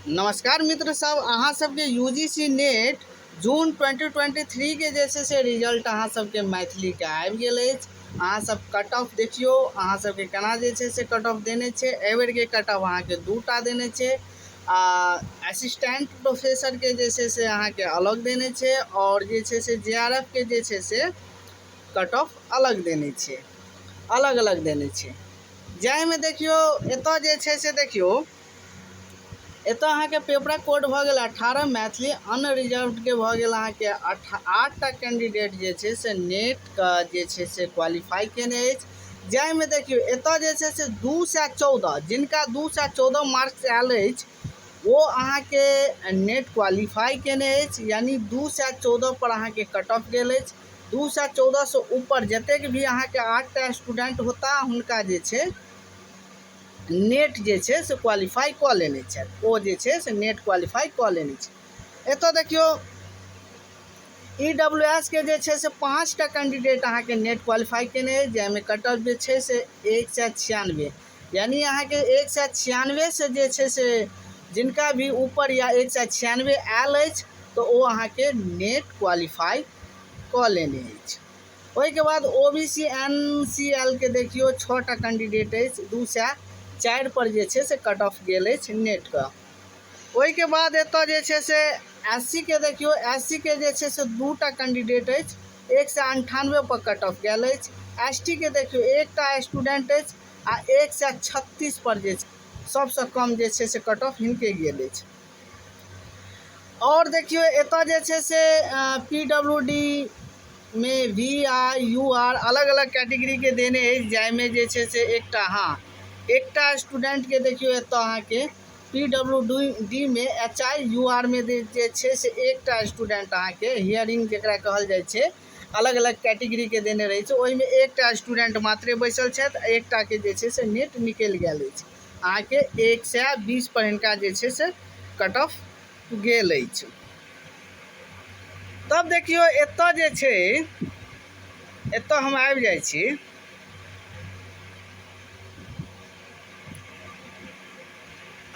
नमस्कार मित्र सब, अहाँ सबके यूजीसी नेट जून 2023 के जैसे से रिजल्ट अहाँ सबके मैथिली के आबि गेल अछि। अहाँ सब कट ऑफ देखियो, अहाँ सबके केना जे छै से कट ऑफ देने छै। एहि बेर के कट ऑफ अहाँ के 2टा देने छै। असिस्टेंट प्रोफेसर के जे छै से अहाँ के अलग देने छै, और जे छै से जेआरएफ के जे छै से कट ऑफ अलग देने छै, अलग अलग देने छै। जाहिमे देखियो एतऽ जे छै से देखियो एतऽ अहाँके पेपरक कोड भऽ गेल 18, मैथिली अनरिजर्व्डके भऽ गेल अहाँके 8टा कैंडिडेट जे छै से नेटके जे छै से क्वालिफाई केने अछि। जाहिमे देखियो एतऽ जे छै से 214 जिनका 214 मार्क्स आयल अछि वो अहाँके नेट क्वालिफाई केने अछि, यानी 214 पर अहाँके कट ऑफ गेल अछि। 214 से ऊपर जतेक भी अहाँके 8टा स्टूडेंट होता हुनका जे छै नेट जे छै से क्वालिफाई कऽ लेने छथि, ओ जे छै से नेट क्वालिफाई कऽ लेने छै। एतऽ देखियो EWS के जे छै से 5टा कैंडिडेट अहाँके नेट क्वालिफाई केने अछि, जाहिमे कट ऑफ जे छै से 196, यानी अहाँके 196 से जे छै से जिनका भी ऊपर या 196 आयल अछि तऽ ओ अहाँके नेट क्वालिफाई कऽ लेने अछि। ओहिके बाद OBC NCL के देखियो 6टा कैंडिडेट अछि, 204 पर जे छै से कट ऑफ गेल अछि नेटके। ओहिके बाद एतऽ जे छै से SC के देखियो, SC के जे छै से 2टा कैंडिडेट अछि, 198 पर कट ऑफ गेल अछि। ST के देखियो 1टा स्टूडेंट अछि आ 136 पर जे सबसँ कम जे छै से कट ऑफ हिनके गेल अछि। और देखियो एतऽ जे छै से PWD में VR UR अलग अलग कैटेगरी के देने अछि, जाहिमे जे छै से एकटा स्टूडेंट के देखियो एतऽ अहाँके PWD में HI UR में जे छै से एकटा स्टूडेंट अहाँके हियरिंग जकरा कहल जाइ छै अलग अलग कैटेगरी के देने रहै छै, ओहिमे एकटा स्टूडेंट मात्रे बैसल छथि, एकटा के जे छै से नेट निकलि गेल अछि। अहाँके 120 पर हिनका जे छै से कट ऑफ गेल अछि। तब देखियो एतऽ जे छै, एतऽ हम आबि जाइ छी।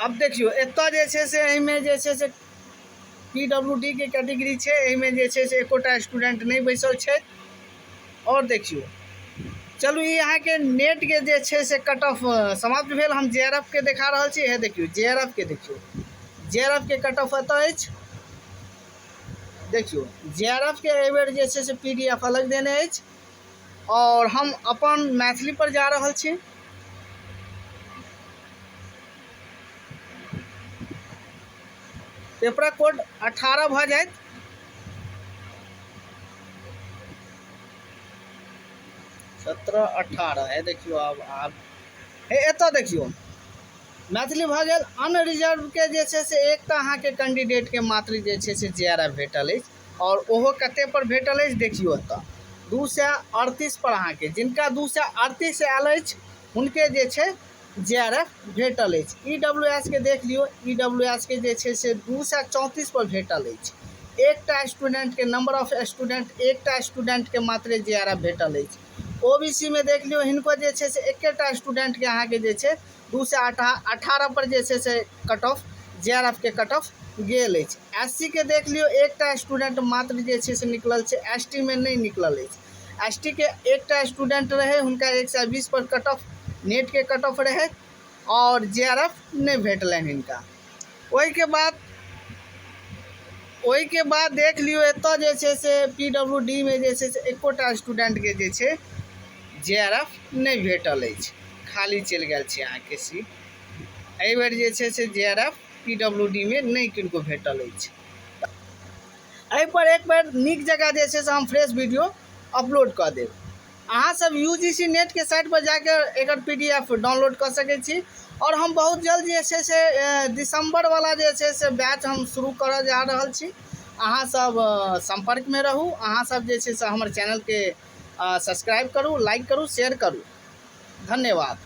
अब देखियो एतऽ जे छै से एहिमे जे छै से PWD के कैटेगरी छै, एहिमे जे छै से एकोटा स्टूडेंट नहीं बैसल छै। और देखियो चलू ई अहाँके नेट के जे छै से कट ऑफ समाप्त भेल। हम JRF के देखा रहल छी, हे देखियो JRF के देखियो, JRF के कट ऑफ एतऽ अछि। देखियो JRF के एहि बेर जे छै से PDF अलग देने अछि, और हम अपन मैथिली पर जा रहल छी। पेपर कोड 18 भऽ जायत। सत्रह 18 है देखियो। आब एतऽ देखियो मैथिली भऽ गेल अनरिजर्व के जे छै से एकटा अहाँके कैंडिडेट के मात्र जे छै से JRF भेटल अछि, और ओहो कते पर भेटल अछि देखियो एतऽ 238 पर अहाँके जिनका 238 आयल अछि हुनके जे छै JRF भेटल अछि। EWS के देख लियो, EWS के जे छै से 234 पर भेटल अछि। एकटा स्टूडेंट के नंबर ऑफ स्टूडेंट, एकटा स्टूडेंट के मात्र JRF भेटल अछि। OBC में देख लियो, हिनको जे छै से एकेटा स्टूडेंट के अहाँके जे छै 218 पर जे छै से कट ऑफ JRF के कट ऑफ गेल अछि। SC के देख लियो, एकटा स्टूडेंट मात्र जे छै से निकलल छै, ST में नहीं निकलल अछि। ST के एकटा स्टूडेंट रहे, हुनका 120 पर कट ऑफ नेट के कट ऑफ रहे, और JRF नहीं भेटलनि हिनका। ओहिके बाद देख लियो एतऽ जे छै से PWD में जे छै से एकोटा स्टूडेंट के जे छै JRF नहीं भेटल अछि, खाली चलि गेल छै अहाँके सीट। एहि बेर जे छै से JRF PWD में नहीं किनको भेटल अछि। एहि पर एक बेर नीक जगह जे छै से हम फ्रेश वीडियो अपलोड कऽ देब। अहाँ सब UGC नेट के साइट पर जाकर एकर PDF डाउनलोड कर सकै छी। और हम बहुत जल्द जे छै से दिसंबर वाला जे छै से बैच हम शुरू करऽ जा रहल छी। अहाँ सब संपर्क में रहू। अहाँ सब जे छै से हमर चैनल के सब्सक्राइब करू, लाइक करू, शेयर करू। धन्यवाद।